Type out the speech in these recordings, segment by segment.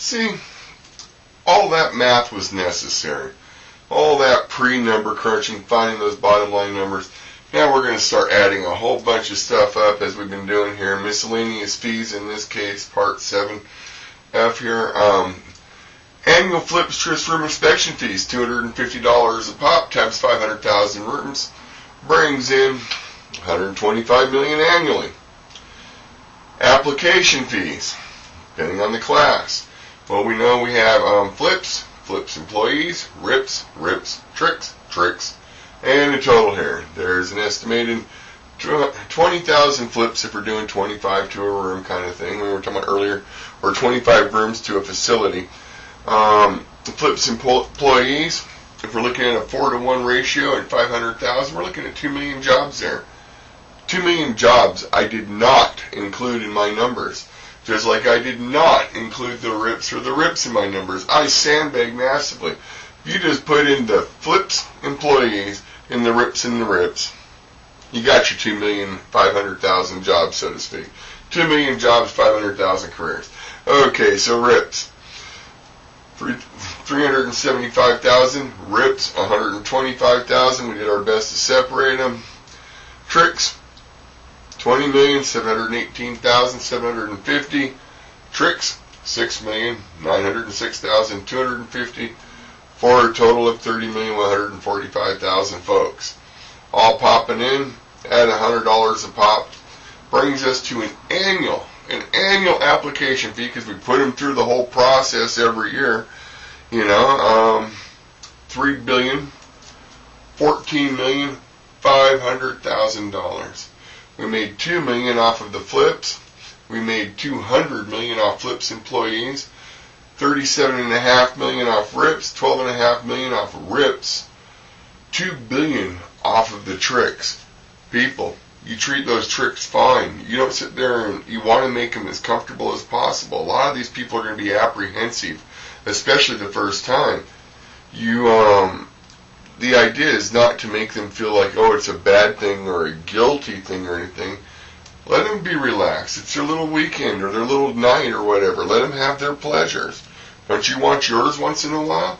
See, all that math was necessary. All that pre-number crunching, finding those bottom line numbers. Now we're going to start adding a whole bunch of stuff up as we've been doing here. Miscellaneous fees, in this case, part 7F here. Annual flips, tryst room inspection fees, $250 a pop times 500,000 rooms, brings in $125 million annually. Application fees, depending on the class. Well, we know we have flips employees, rips, tricks, and a total here. There's an estimated 20,000 flips if we're doing 25 to a room kind of thing. We were talking about earlier, or 25 rooms to a facility. Flips employees, if we're looking at a 4-to-1 ratio at 500,000, we're looking at 2 million jobs there. 2 million jobs I did not include in my numbers. Just like I did not include the rips or the rips in my numbers. I sandbagged massively. You just put in the flips employees and the rips, you got your 2,500,000 jobs, so to speak. 2 million jobs, 500,000 careers. Okay, so rips. 375,000. Rips, 125,000. We did our best to separate them. Tricks, 20,718,750. Tricks, 6,906,250, for a total of 30,145,000 folks. All popping in at $100 a pop, brings us to an annual application fee, because we put them through the whole process every year. $3,014,500,000. We made $2 million off of the flips. We made $200 million off flips employees. $37.5 million off rips. $12.5 million off rips. $2 billion off of the tricks. People, you treat those tricks fine. You don't sit there and you want to make them as comfortable as possible. A lot of these people are going to be apprehensive, especially the first time. The idea is not to make them feel like, oh, it's a bad thing or a guilty thing or anything. Let them be relaxed. It's their little weekend or their little night or whatever. Let them have their pleasures. Don't you want yours once in a while?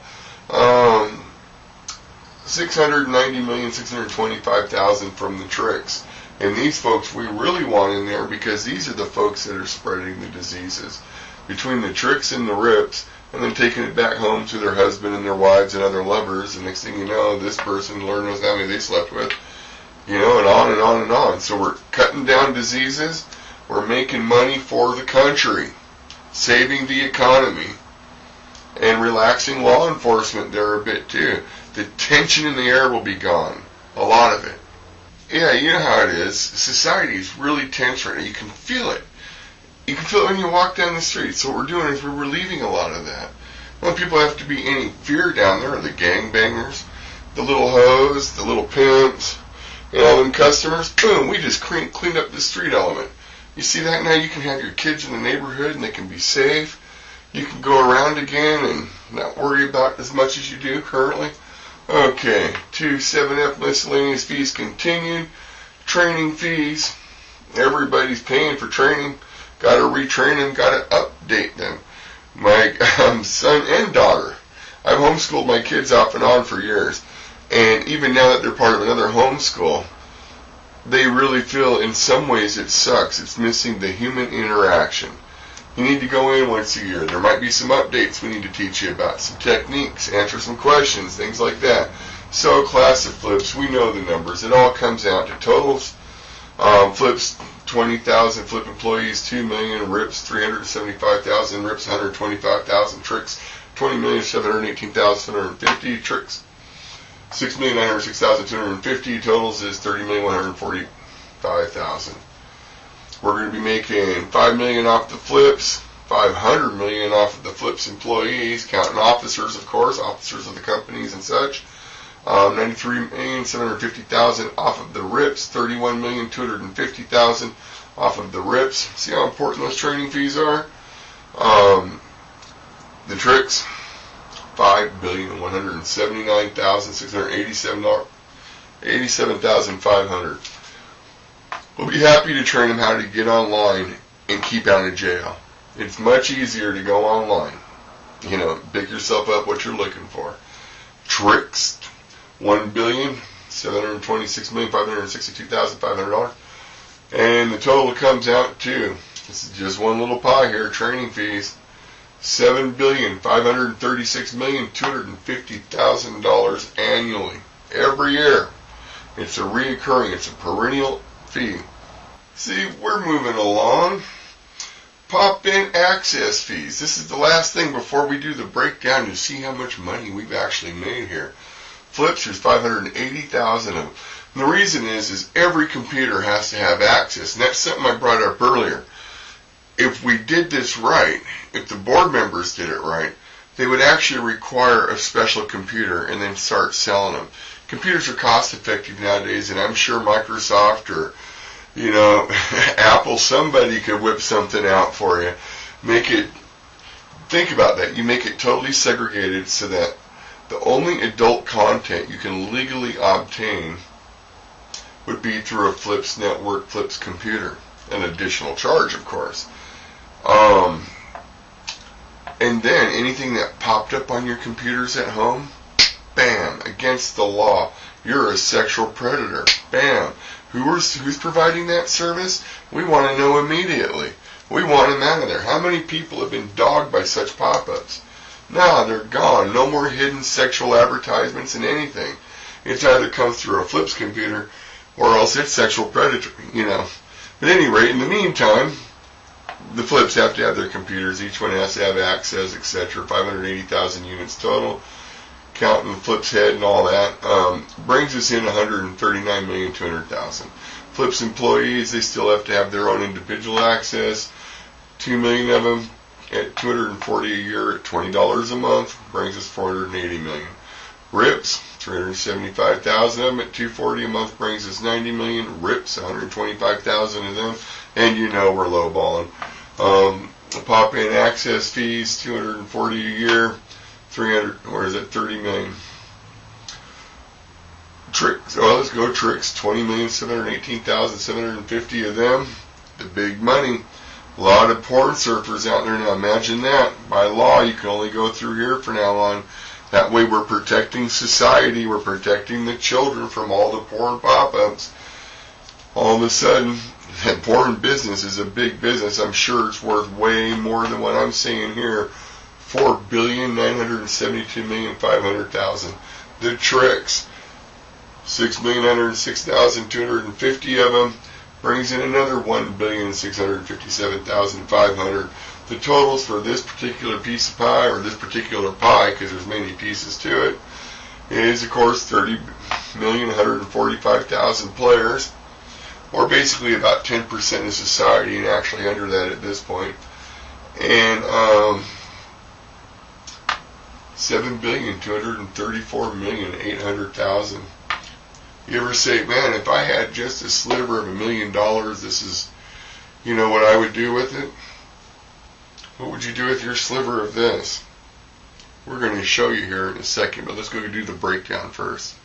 690,625,000 from the tricks. And these folks we really want in there, because these are the folks that are spreading the diseases. Between the tricks and the rips, and then taking it back home to their husband and their wives and other lovers, and next thing you know, this person, Lord knows how many they slept with, and on and on and on. So we're cutting down diseases, we're making money for the country, saving the economy, and relaxing law enforcement there a bit too. The tension in the air will be gone, a lot of it. Yeah, you know how it is. Society is really tense right now. You can feel it. You can feel it when you walk down the street. So what we're doing is we're relieving a lot of that. The only people have to be any fear down there are the gangbangers, the little hoes, the little pimps, and all them customers. Boom, we just cleaned up the street element. You see that now? You can have your kids in the neighborhood and they can be safe. You can go around again and not worry about as much as you do currently. Okay, II7 miscellaneous fees continued. Training fees. Everybody's paying for training. Got to retrain them, got to update them. My son and daughter, I've homeschooled my kids off and on for years, and even now that they're part of another homeschool, they really feel in some ways it sucks. It's missing the human interaction. You need to go in once a year. There might be some updates we need to teach you about, some techniques, answer some questions, things like that. So class of flips, we know the numbers. It all comes out to totals. Flips, 20,000. Flip employees, 2 million. Rips, 375,000. Rips, 125,000. Tricks, 20,718,750. Tricks, 6,906,250. Totals is 30,145,000. We're going to be making $5 million off the flips, $500 million off of the flips employees, counting officers, of course, officers of the companies and such. 93,750,000 off of the rips, 31,250,000 off of the rips. See how important those training fees are? The tricks, $5,179,687,500. We'll be happy to train them how to get online and keep out of jail. It's much easier to go online. pick yourself up what you're looking for. Tricks, $1,726,562,500. And the total comes out to, this is just one little pie here, training fees, $7,536,250,000 annually, every year. It's a reoccurring, it's a perennial fee. See, we're moving along. PoPN access fees. This is the last thing before we do the breakdown to see how much money we've actually made here. Flips, there's 580,000 of them. And the reason is every computer has to have access. And that's something I brought up earlier. If we did this right, if the board members did it right, they would actually require a special computer and then start selling them. Computers are cost effective nowadays, and I'm sure Microsoft or Apple, somebody could whip something out for you. Think about that. You make it totally segregated so that the only adult content you can legally obtain would be through a Flips network, Flips computer. An additional charge, of course. And then anything that popped up on your computers at home, bam, against the law. You're a sexual predator. Bam. Who's providing that service? We want to know immediately. We want them out of there. How many people have been dogged by such pop-ups? Nah, they're gone. No more hidden sexual advertisements and anything. It's either comes through a Flips computer or else it's sexual predatory, But at any rate, in the meantime, the Flips have to have their computers. Each one has to have access, etc. 580,000 units total. Counting the Flips head and all that, brings us in 139,200,000. Flips employees, they still have to have their own individual access. 2 million of them at $240 a year at $20 a month, brings us 480 million. RIPs, 375,000 of them at $240 a month, brings us 90 million. RIPs, 125,000 of them, and we're lowballing. PoPN access fees, 240 a year. 30 million. Tricks, let's go tricks, 20,718,750 of them. The big money. A lot of porn surfers out there now, imagine that. By law, you can only go through here from now on. That way we're protecting society, we're protecting the children from all the porn pop-ups. All of a sudden, that porn business is a big business. I'm sure it's worth way more than what I'm saying here. 4,972,500,000. The tricks, 6,906,250 of them, brings in another 1,657,500. The totals for this particular piece of pie, or this particular pie, because there's many pieces to it, is of course 30,145,000 players, or basically about 10% of society, and actually under that at this point. And 7,234,800,000. You ever say, man, if I had just a sliver of $1 million, this is, what I would do with it? What would you do with your sliver of this? We're going to show you here in a second, but let's go do the breakdown first.